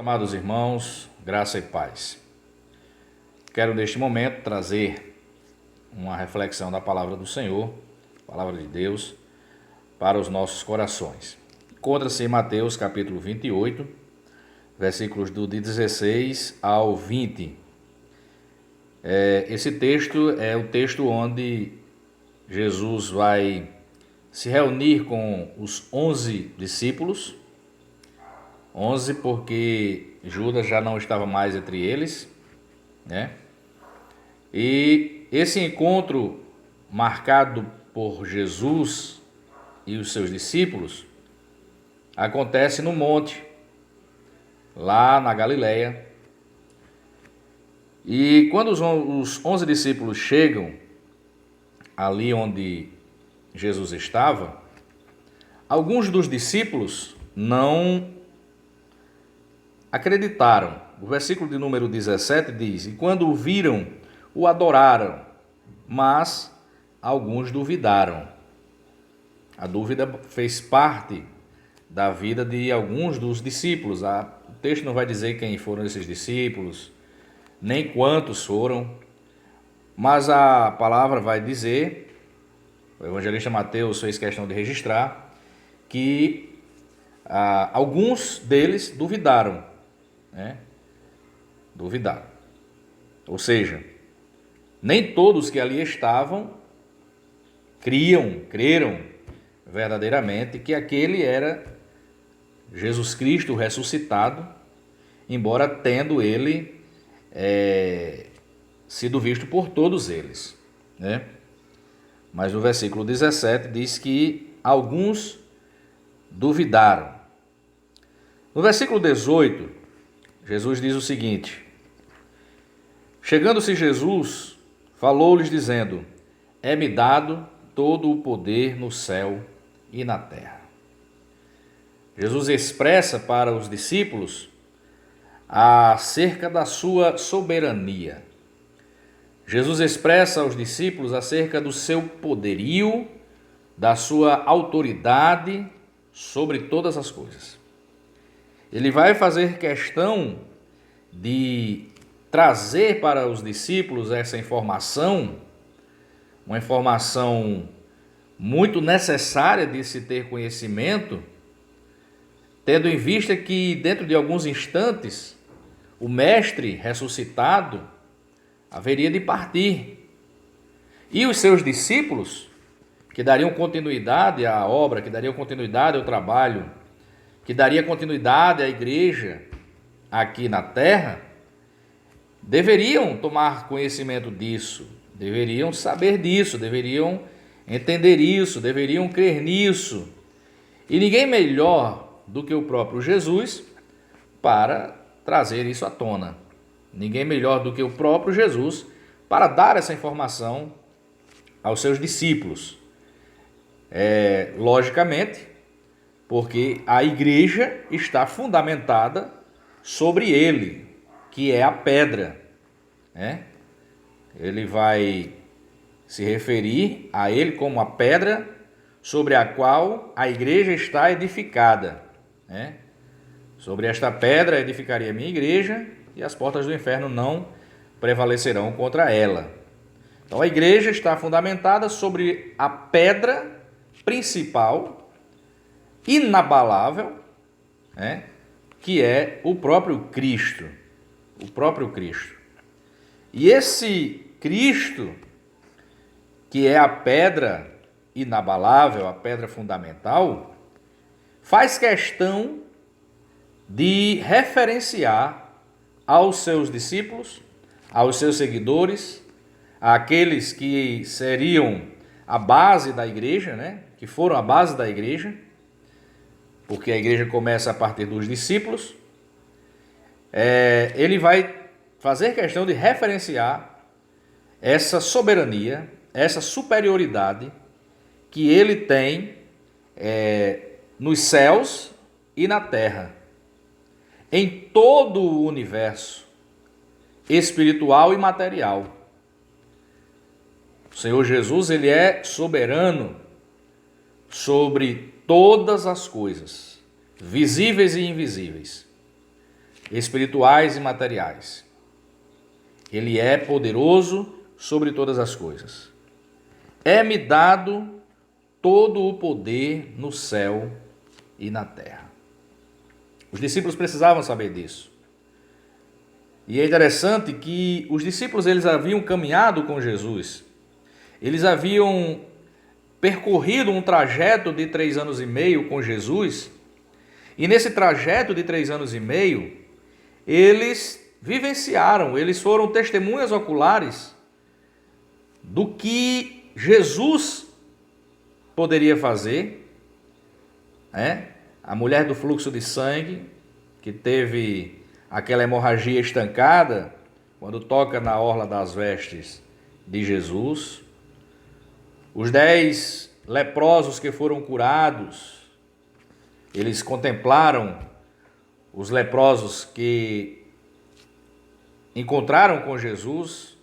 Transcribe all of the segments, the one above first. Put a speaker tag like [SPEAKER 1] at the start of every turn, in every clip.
[SPEAKER 1] Amados irmãos, graça e paz. Quero neste momento trazer uma reflexão da palavra do Senhor, palavra de Deus, para os nossos corações. Encontra-se em Mateus capítulo 28, versículos do 16 ao 20. Esse texto é o texto onde Jesus vai se reunir com os 11 discípulos, 11 porque Judas já não estava mais entre eles, né? E esse encontro marcado por Jesus e os seus discípulos acontece no monte, lá na Galileia. E quando os 11 discípulos chegam ali onde Jesus estava, alguns dos discípulos não acreditaram. O versículo de número 17 diz: "E quando o viram, o adoraram, mas alguns duvidaram." A dúvida fez parte da vida de alguns dos discípulos. O texto não vai dizer quem foram esses discípulos, nem quantos foram, mas a palavra vai dizer, o evangelista Mateus fez questão de registrar, que alguns deles duvidaram, né? Duvidaram. Ou seja, nem todos que ali estavam creram verdadeiramente que aquele era Jesus Cristo ressuscitado, embora tendo ele sido visto por todos eles, né? Mas no versículo 17 diz que alguns duvidaram. No versículo 18, Jesus diz o seguinte: "Chegando-se Jesus, falou-lhes dizendo: É-me dado todo o poder no céu e na terra." Jesus expressa para os discípulos acerca da sua soberania. Jesus expressa aos discípulos acerca do seu poderio, da sua autoridade sobre todas as coisas. Ele vai fazer questão de trazer para os discípulos essa informação, uma informação muito necessária de se ter conhecimento, tendo em vista que dentro de alguns instantes o Mestre ressuscitado haveria de partir. E os seus discípulos, que dariam continuidade à obra, que dariam continuidade ao trabalho, que daria continuidade à igreja aqui na terra, deveriam tomar conhecimento disso, deveriam saber disso, deveriam entender isso, deveriam crer nisso. E ninguém melhor do que o próprio Jesus para trazer isso à tona. Ninguém melhor do que o próprio Jesus para dar essa informação aos seus discípulos. Logicamente, porque a igreja está fundamentada sobre ele, que é a pedra, né? Ele vai se referir a ele como a pedra sobre a qual a igreja está edificada, né? Sobre esta pedra edificaria a minha igreja, e as portas do inferno não prevalecerão contra ela. Então a igreja está fundamentada sobre a pedra principal, inabalável, né? Que é o próprio Cristo. O próprio Cristo. E esse Cristo, que é a pedra inabalável, a pedra fundamental, faz questão de referenciar aos seus discípulos, aos seus seguidores, àqueles que seriam a base da igreja, né? Que foram a base da igreja, porque a igreja começa a partir dos discípulos. Ele vai fazer questão de referenciar essa soberania, essa superioridade que ele tem nos céus e na terra, em todo o universo espiritual e material. O Senhor Jesus, ele é soberano sobre todas as coisas, visíveis e invisíveis. espirituais e materiais. Ele é poderoso sobre todas as coisas. É-me dado todo o poder no céu e na terra. Os discípulos precisavam saber disso. E é interessante que os discípulos eles haviam caminhado com Jesus. Eles haviam percorrido um trajeto de 3 anos e meio com Jesus. E nesse trajeto de 3 anos e meio, eles vivenciaram, eles foram testemunhas oculares do que Jesus poderia fazer. A mulher do fluxo de sangue, que teve aquela hemorragia estancada, quando toca na orla das vestes de Jesus. Os 10 leprosos que foram curados, eles contemplaram os leprosos que encontraram com Jesus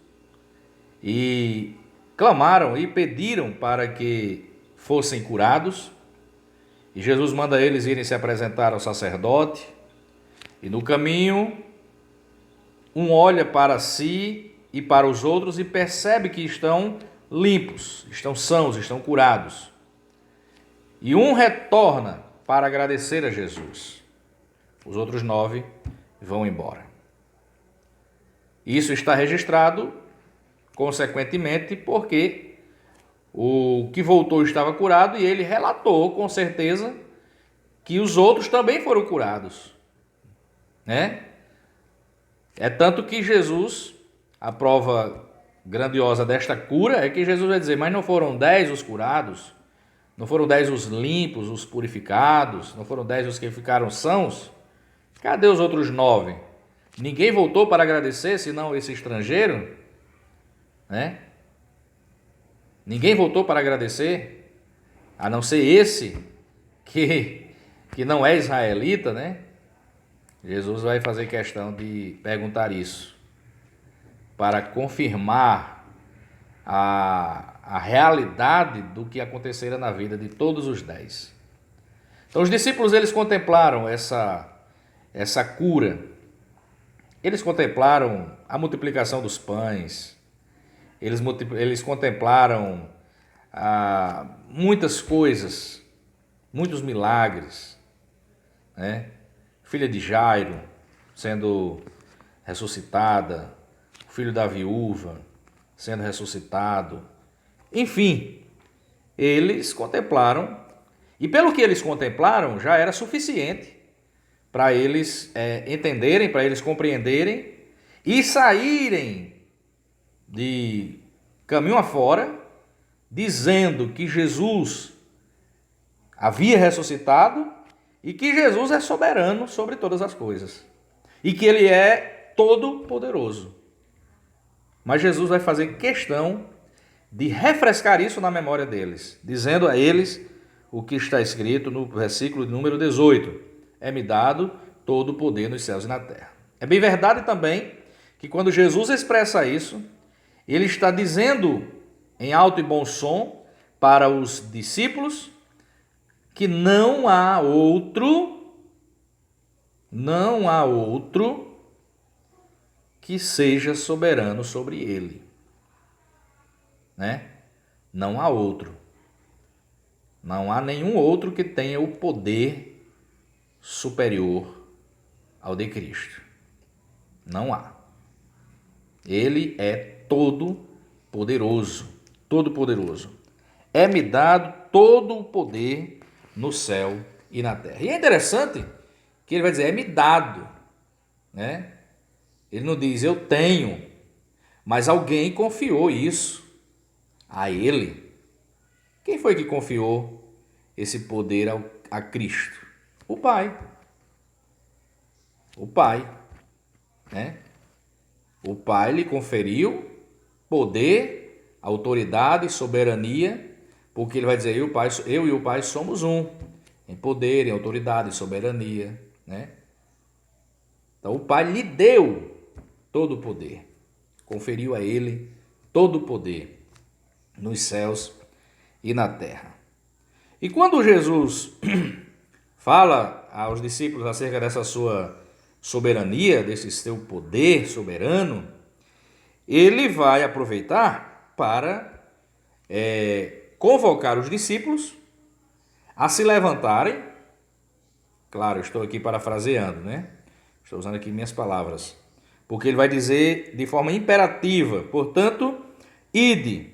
[SPEAKER 1] e clamaram e pediram para que fossem curados. E Jesus manda eles irem se apresentar ao sacerdote. E no caminho, um olha para si e para os outros e percebe que estão limpos, estão sãos, estão curados. E um retorna para agradecer a Jesus. Os outros 9 vão embora. Isso está registrado, consequentemente, porque o que voltou estava curado e ele relatou com certeza que os outros também foram curados. É tanto que Jesus, a prova grandiosa desta cura é que Jesus vai dizer, mas não foram 10 os curados? Não foram 10 os limpos, os purificados? Não foram 10 os que ficaram sãos? Cadê os outros 9? Ninguém voltou para agradecer, senão esse estrangeiro? Ninguém voltou para agradecer, a não ser esse que não é israelita, Jesus vai fazer questão de perguntar isso, para confirmar a realidade do que acontecera na vida de todos os 10. Então os discípulos eles contemplaram essa cura, eles contemplaram a multiplicação dos pães, eles contemplaram muitas coisas, muitos milagres, Filha de Jairo sendo ressuscitada, o filho da viúva sendo ressuscitado. Enfim, eles contemplaram, e pelo que eles contemplaram, já era suficiente para eles entenderem, para eles compreenderem e saírem de caminho afora, dizendo que Jesus havia ressuscitado e que Jesus é soberano sobre todas as coisas e que ele é todo poderoso. Mas Jesus vai fazer questão de refrescar isso na memória deles, dizendo a eles o que está escrito no versículo número 18. É-me dado todo o poder nos céus e na terra. É bem verdade também que quando Jesus expressa isso, ele está dizendo em alto e bom som para os discípulos que não há outro que seja soberano sobre ele. Não há outro. Não há nenhum outro que tenha o poder superior ao de Cristo. Não há. Ele é todo poderoso. Todo poderoso. É-me dado todo o poder no céu e na terra. E é interessante que ele vai dizer, é-me dado. Ele não diz, eu tenho, mas alguém confiou isso a ele. Quem foi que confiou esse poder a Cristo? O Pai. O Pai. O Pai lhe conferiu poder, autoridade, soberania, porque ele vai dizer, eu e o Pai somos um, em poder, em autoridade, em soberania. Então o Pai lhe deu todo o poder, conferiu a ele todo o poder nos céus e na terra. E quando Jesus fala aos discípulos acerca dessa sua soberania, desse seu poder soberano, ele vai aproveitar para convocar os discípulos a se levantarem. Claro, estou aqui parafraseando, né? Estou usando aqui minhas palavras. Porque ele vai dizer de forma imperativa, portanto, ide,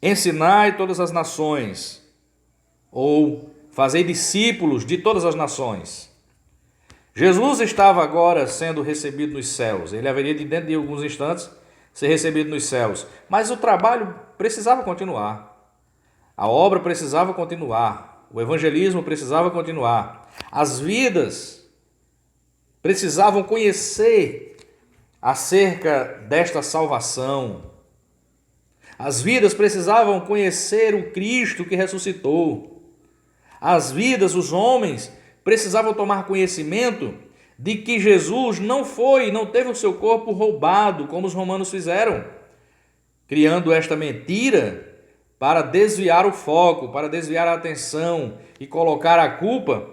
[SPEAKER 1] ensinai todas as nações, ou fazei discípulos de todas as nações. Jesus estava agora sendo recebido nos céus. Ele haveria de, dentro de alguns instantes, ser recebido nos céus. Mas o trabalho precisava continuar. A obra precisava continuar. O evangelismo precisava continuar. As vidas precisavam conhecer acerca desta salvação. As vidas precisavam conhecer o Cristo que ressuscitou. As vidas, os homens, precisavam tomar conhecimento de que Jesus não teve o seu corpo roubado, como os romanos fizeram, criando esta mentira para desviar o foco, para desviar a atenção e colocar a culpa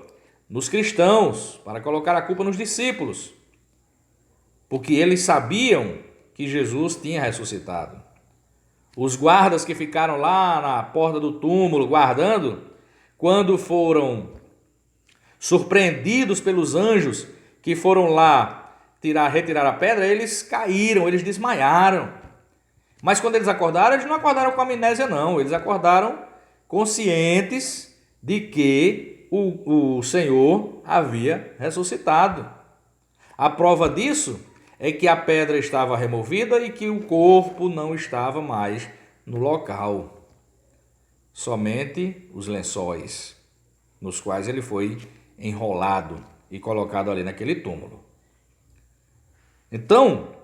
[SPEAKER 1] nos cristãos, para colocar a culpa nos discípulos, porque eles sabiam que Jesus tinha ressuscitado. Os guardas que ficaram lá na porta do túmulo guardando, quando foram surpreendidos pelos anjos que foram lá retirar a pedra, eles caíram, eles desmaiaram. Mas quando eles acordaram, eles não acordaram com amnésia não, eles acordaram conscientes de que o Senhor havia ressuscitado. A prova disso é que a pedra estava removida e que o corpo não estava mais no local. Somente os lençóis nos quais ele foi enrolado e colocado ali naquele túmulo. Então,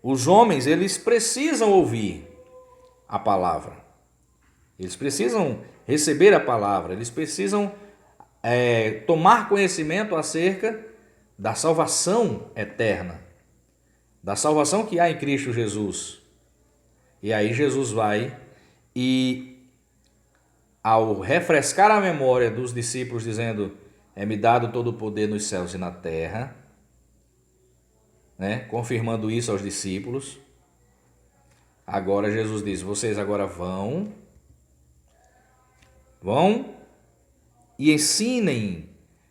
[SPEAKER 1] os homens, eles precisam ouvir a palavra. Eles precisam receber a palavra. Eles precisam tomar conhecimento acerca da salvação eterna, da salvação que há em Cristo Jesus. E aí Jesus vai e, ao refrescar a memória dos discípulos, dizendo: é-me dado todo o poder nos céus e na terra, né? Confirmando isso aos discípulos. Agora Jesus diz: vocês agora vão e ensinem,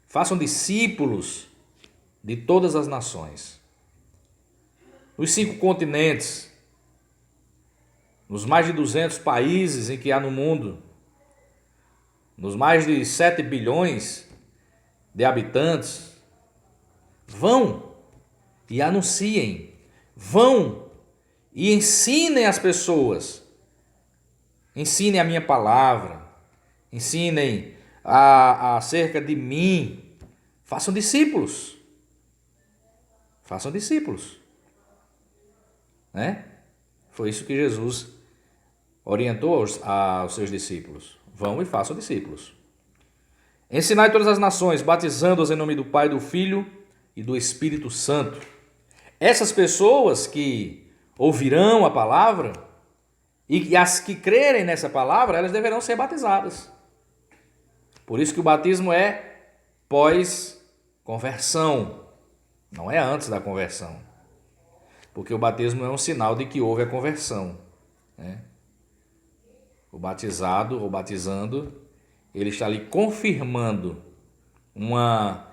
[SPEAKER 1] façam discípulos de todas as nações, nos 5 continentes, nos mais de 200 países em que há no mundo, nos mais de 7 bilhões de habitantes. Vão e anunciem, vão e ensinem as pessoas, ensinem a minha palavra, ensinem acerca de mim, façam discípulos. Façam discípulos, né? Foi isso que Jesus orientou aos seus discípulos. Vão e façam discípulos. Ensinai todas as nações, batizando-as em nome do Pai, do Filho e do Espírito Santo. Essas pessoas que ouvirão a palavra e as que crerem nessa palavra, elas deverão ser batizadas. Por isso que o batismo é pós-conversão. Não é antes da conversão, porque o batismo é um sinal de que houve a conversão, né? O batizado ou batizando, ele está ali confirmando uma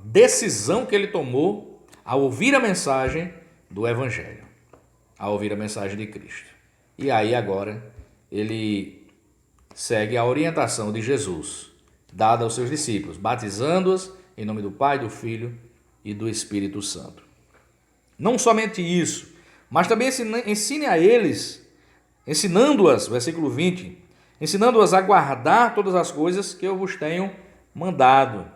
[SPEAKER 1] decisão que ele tomou ao ouvir a mensagem do Evangelho, ao ouvir a mensagem de Cristo. E aí agora ele segue a orientação de Jesus, dada aos seus discípulos, batizando-os em nome do Pai, do Filho e do Espírito Santo. Não somente isso, mas também ensine a eles, ensinando-as, versículo 20, ensinando-as a guardar todas as coisas que eu vos tenho mandado,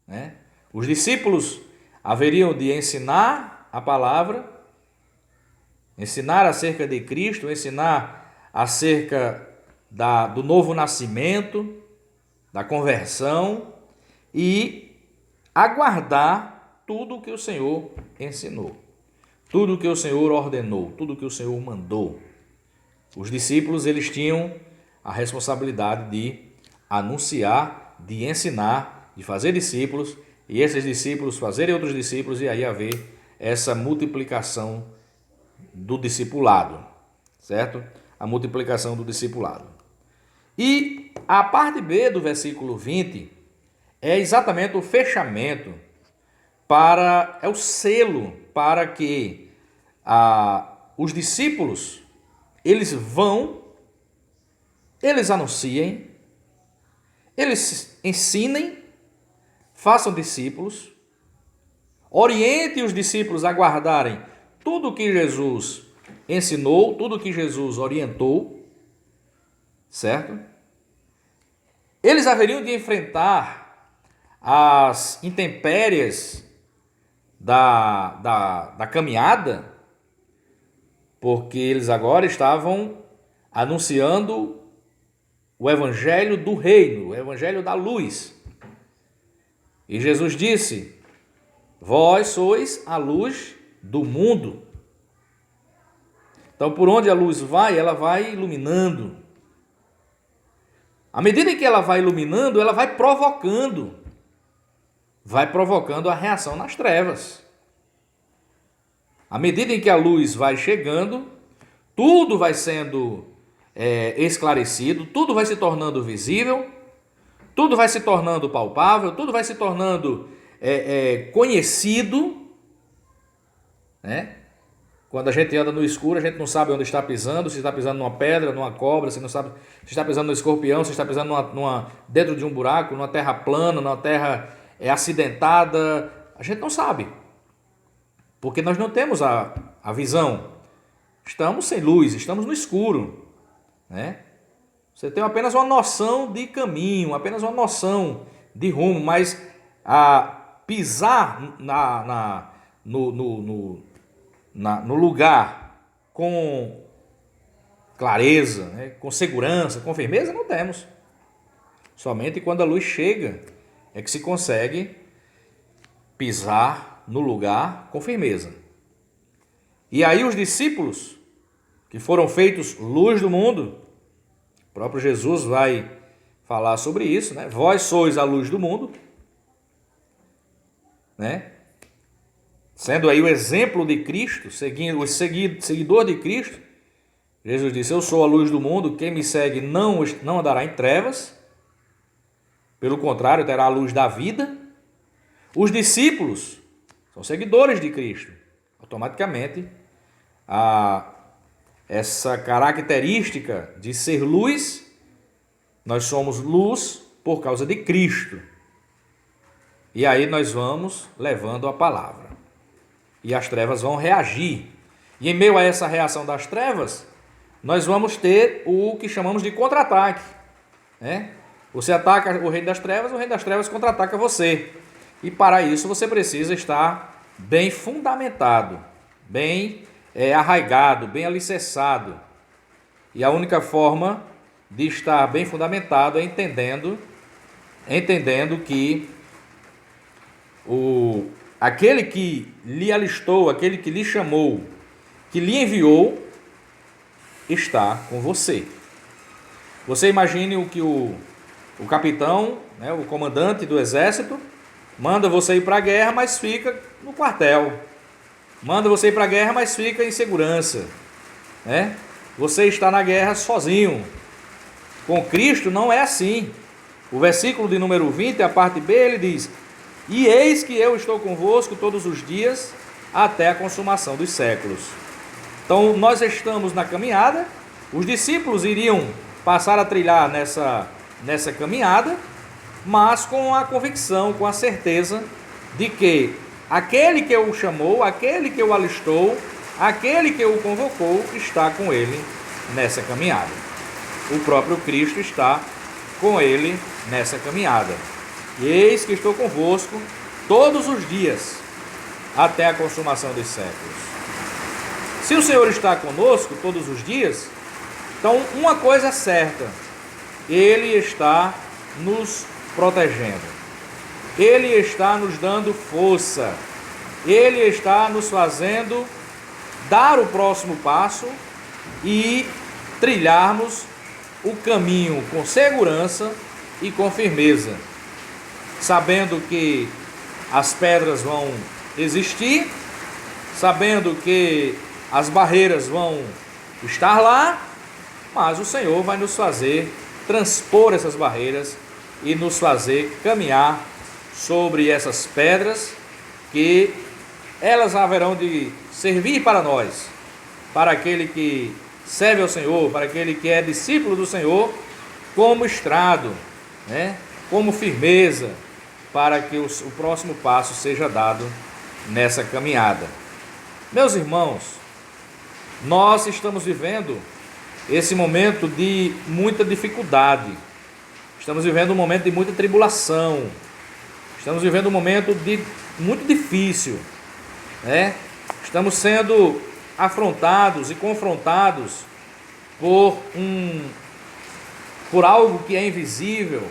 [SPEAKER 1] né? Os discípulos haveriam de ensinar a palavra, ensinar acerca de Cristo, ensinar acerca do novo nascimento, da conversão e aguardar tudo o que o Senhor ensinou, tudo o que o Senhor ordenou, tudo o que o Senhor mandou. Os discípulos, eles tinham a responsabilidade de anunciar, de ensinar de fazer discípulos, e esses discípulos fazerem outros discípulos, e aí haver essa multiplicação do discipulado, certo? A multiplicação do discipulado. E a parte B do versículo 20 é exatamente o fechamento, é o selo para que os discípulos, eles anunciem, eles ensinem, façam discípulos, orientem os discípulos a guardarem tudo o que Jesus ensinou, tudo o que Jesus orientou, certo? Eles haveriam de enfrentar as intempéries da caminhada, porque eles agora estavam anunciando o evangelho do reino, o evangelho da luz. E Jesus disse: vós sois a luz do mundo. Então, por onde a luz vai, ela vai iluminando. À medida em que ela vai iluminando, ela vai provocando a reação nas trevas. À medida em que a luz vai chegando, tudo vai sendo esclarecido, tudo vai se tornando visível, tudo vai se tornando palpável, tudo vai se tornando conhecido, né? Quando a gente anda no escuro, a gente não sabe onde está pisando, se está pisando numa pedra, numa cobra, se não sabe se está pisando no escorpião, se está pisando dentro de um buraco, numa terra plana, numa terra acidentada. A gente não sabe, porque nós não temos a visão. Estamos sem luz, estamos no escuro, né? Você tem apenas uma noção de caminho, apenas uma noção de rumo, mas pisar no lugar com clareza, né, com segurança, com firmeza, não temos. Somente quando a luz chega é que se consegue pisar no lugar com firmeza. E aí os discípulos, que foram feitos luz do mundo, o próprio Jesus vai falar sobre isso, né? Vós sois a luz do mundo, né? Sendo aí o exemplo de Cristo, o seguidor de Cristo, Jesus disse: eu sou a luz do mundo, quem me segue não andará em trevas, pelo contrário, terá a luz da vida. Os discípulos são seguidores de Cristo. Automaticamente, essa característica de ser luz, nós somos luz por causa de Cristo. E aí nós vamos levando a palavra. E as trevas vão reagir. E em meio a essa reação das trevas, nós vamos ter o que chamamos de contra-ataque, né? Você ataca o reino das trevas contra-ataca você. E para isso você precisa estar bem fundamentado, bem arraigado, bem alicerçado. E a única forma de estar bem fundamentado é entendendo que aquele que lhe alistou, aquele que lhe chamou, que lhe enviou, está com você. Você imagine o que o capitão, né, o comandante do exército, manda você ir para a guerra, mas fica no quartel. Manda você ir para a guerra, mas fica em segurança, né? Você está na guerra sozinho. Com Cristo não é assim. O versículo de número 20, a parte B, ele diz: e eis que eu estou convosco todos os dias até a consumação dos séculos. Então nós estamos na caminhada, os discípulos iriam passar a trilhar nessa caminhada, mas com a convicção, com a certeza de que aquele que o chamou, aquele que o alistou, aquele que o convocou, está com ele nessa caminhada. O próprio Cristo está com ele nessa caminhada. E eis que estou convosco todos os dias, até a consumação dos séculos. Se o Senhor está conosco todos os dias, então uma coisa é certa: Ele está nos protegendo, Ele está nos dando força, Ele está nos fazendo dar o próximo passo e trilharmos o caminho com segurança e com firmeza. sabendo que as pedras vão existir, sabendo que as barreiras vão estar lá, mas o Senhor vai nos fazer transpor essas barreiras e nos fazer caminhar sobre essas pedras, que elas haverão de servir para nós, para aquele que serve ao Senhor, para aquele que é discípulo do Senhor, como estrado, né? Como firmeza, para que o próximo passo seja dado nessa caminhada. Meus irmãos, nós estamos vivendo esse momento de muita dificuldade, estamos vivendo um momento de muita tribulação, estamos vivendo um momento muito difícil, né? Estamos sendo afrontados e confrontados por algo que é invisível,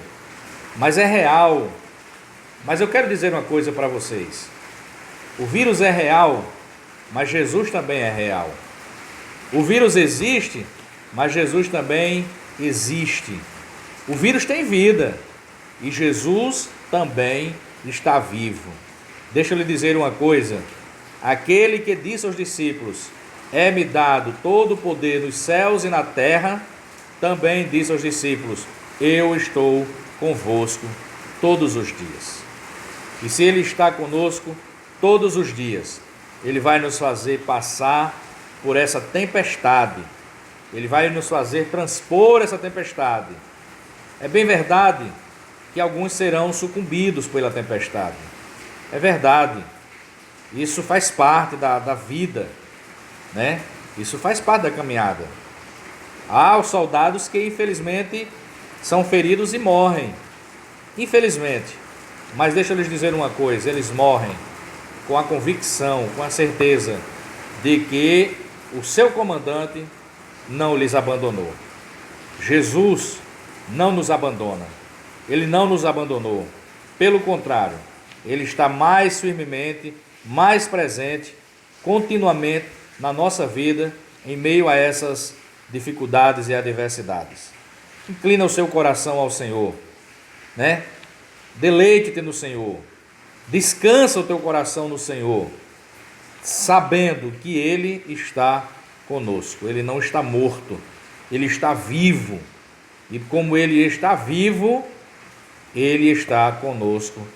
[SPEAKER 1] mas é real. Mas eu quero dizer uma coisa para vocês: o vírus é real, mas Jesus também é real. O vírus existe, mas Jesus também existe. O vírus tem vida e Jesus também está vivo. Deixa eu lhe dizer uma coisa: aquele que disse aos discípulos: é-me dado todo o poder nos céus e na terra, também disse aos discípulos: eu estou convosco todos os dias. E se Ele está conosco todos os dias, Ele vai nos fazer passar por essa tempestade, Ele vai nos fazer transpor essa tempestade. É bem verdade que alguns serão sucumbidos pela tempestade, é verdade, isso faz parte da vida, né? Isso faz parte da caminhada. Há os soldados que infelizmente são feridos e morrem, infelizmente, mas deixa eu lhes dizer uma coisa: eles morrem com a convicção, com a certeza de que o seu comandante não lhes abandonou. Jesus não nos abandona, Ele não nos abandonou, pelo contrário, Ele está mais firmemente, mais presente, continuamente na nossa vida, em meio a essas dificuldades e adversidades. Inclina o seu coração ao Senhor, né? Deleite-te no Senhor, descansa o teu coração no Senhor, sabendo que Ele está conosco. Ele não está morto, Ele está vivo, e como Ele está vivo, Ele está conosco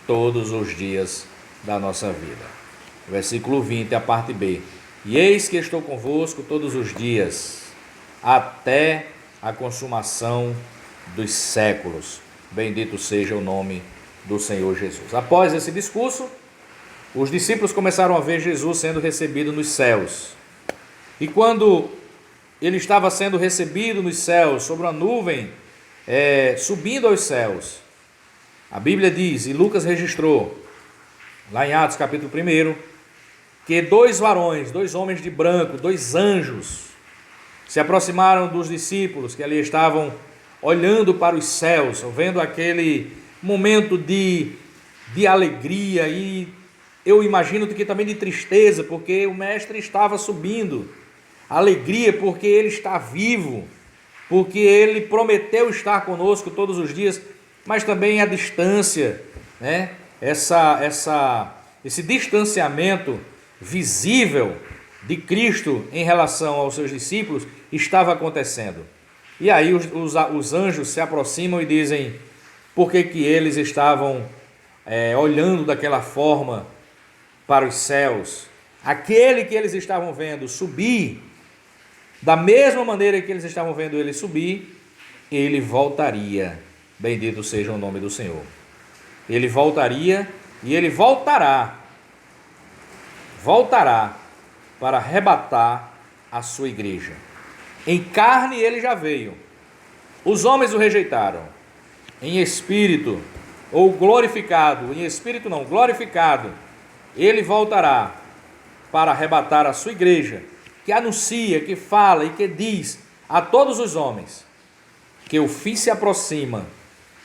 [SPEAKER 1] todos os dias da nossa vida. Versículo 20, a parte B: e eis que estou convosco todos os dias, até a consumação dos séculos. Bendito seja o nome do Senhor Jesus. Após esse discurso, os discípulos começaram a ver Jesus sendo recebido nos céus. E quando ele estava sendo recebido nos céus, sobre uma nuvem, subindo aos céus, a Bíblia diz, e Lucas registrou, lá em Atos capítulo 1, que dois varões, dois homens de branco, dois anjos, se aproximaram dos discípulos que ali estavam olhando para os céus, vendo aquele momento de alegria, e eu imagino que também de tristeza, porque o mestre estava subindo. Alegria porque ele está vivo, porque ele prometeu estar conosco todos os dias, mas também a distância, né? Esse distanciamento visível de Cristo em relação aos seus discípulos estava acontecendo. E aí os anjos se aproximam e dizem por que eles estavam olhando daquela forma para os céus. Aquele que eles estavam vendo subir, da mesma maneira que eles estavam vendo ele subir, ele voltaria. Bendito seja o nome do Senhor. Ele voltaria e ele voltará para arrebatar a sua igreja. Em carne ele já veio. Os homens o rejeitaram. Em espírito, ou glorificado, em espírito não, glorificado, ele voltará para arrebatar a sua igreja, que anuncia, que fala e que diz a todos os homens que o fim se aproxima,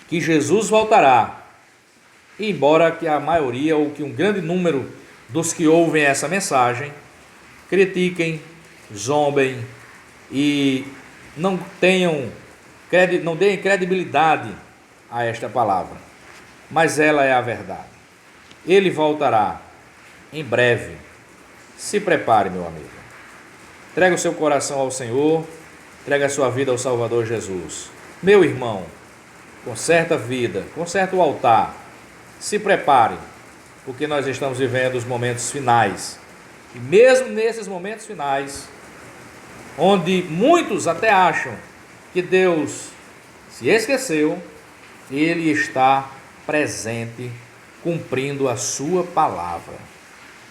[SPEAKER 1] que Jesus voltará. E embora que a maioria, ou que um grande número dos que ouvem essa mensagem critiquem, zombem e não deem credibilidade a esta palavra, mas ela é a verdade. Ele voltará em breve. Se prepare, meu amigo. Entregue o seu coração ao Senhor, entregue a sua vida ao Salvador Jesus. Meu irmão, conserta a vida, conserta o altar. Se prepare, porque nós estamos vivendo os momentos finais. E mesmo nesses momentos finais, onde muitos até acham que Deus se esqueceu, Ele está presente, cumprindo a sua palavra.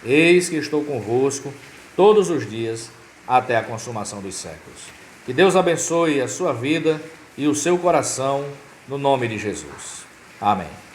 [SPEAKER 1] Eis que estou convosco todos os dias até a consumação dos séculos. Que Deus abençoe a sua vida e o seu coração, no nome de Jesus. Amém.